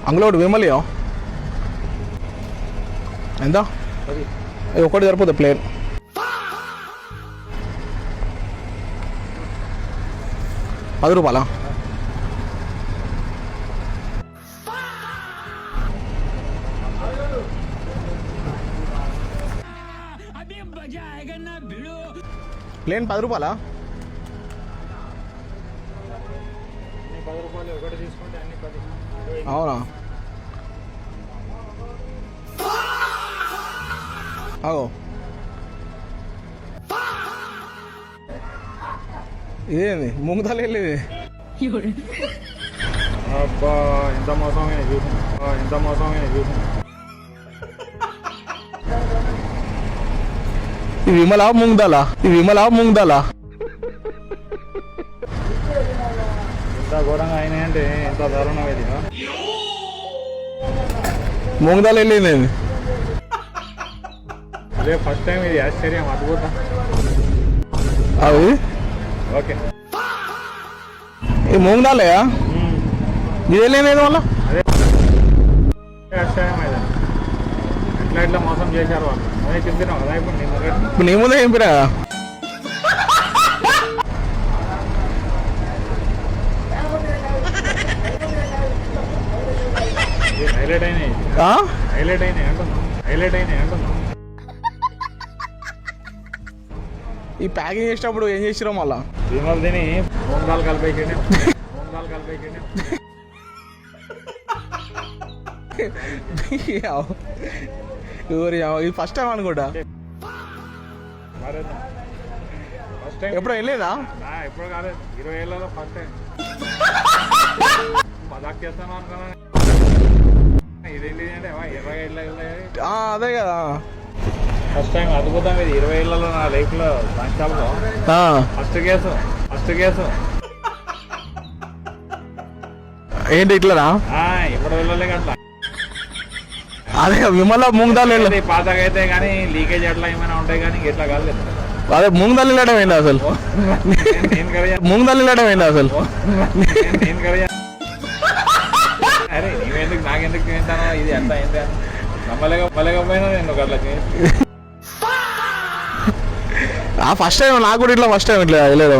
అంగులోడు విమలియో ఎంత ఒకటి సరిపోతుంది ప్లేన్. ₹10. ప్లేన్ ₹10. అవునా? అగో ఇదేంది ముంగదాలు వెళ్ళేది. అబ్బా ఎంత మోసమే ఎంత మోసమే. ఈ విమలా ముంగదాలా ఎంత ఘోరంగా అయినాయంటే ఎంత దారుణం ఇది. ముంగదాలు వెళ్ళింది. అదే ఫస్ట్ టైం ఇది ఆశ్చర్యం అద్భుతం. అవి ఓకే ఈ ముంగదాలయా ఇది వెళ్ళింది వల్ల అదే ఆశ్చర్యం అయితే ఎట్లా మోసం చేశారు వాళ్ళు. అదే చెప్తున్నావు కదా ఇప్పుడు నీ ముందే చెప్పినా. హైలైట్ అయినాయి అంటున్నాం. ఈ ప్యాకింగ్ చేసేటప్పుడు ఏం చేసిరో మళ్ళా విమల్ తిని మూంగాలు కలిపేసిండే. ఇది ఫస్ట్ టైం అనుకుంటా. ఫస్ట్ టైం ఎప్పుడు వెళ్ళేదా? ఎప్పుడు కాలేదు 20 ఏళ్ళలో ఫస్ట్ టైం. మజాక్ చేస్తాను అనుకున్నా. ఇదేంటి అంటే 20 ఏళ్ళ అదే కదా ఫస్ట్ టైం అద్భుతం ఇది. 20 ఏళ్ళలో నా లైఫ్ లో పంచాబ్లో ఫస్ట్ కేసు. ఏంటి ఇట్లనా? ఇప్పుడు వెళ్ళలే అట్లా. అదే విమల ముంగదాలు వెళ్ళి పాతగా అయితే కానీ లీకేజ్ అట్లా ఏమైనా ఉంటాయి కానీ ఇట్లా కాలేదు. అదే ముంగదాలు వెళ్ళడం ఏంటి అసలు? ముంగదాలు వెళ్ళడం ఏంటి అసలు? అరే నీవెందుకు నాకెందుకు తింటానో ఇది ఎంత అయింది నమ్మలేకపోయినా నేను అట్లకి. ఫస్ట్ టైం నాకు కూడా ఇట్లా ఫస్ట్ టైం ఇట్లా వెళ్ళలేదు.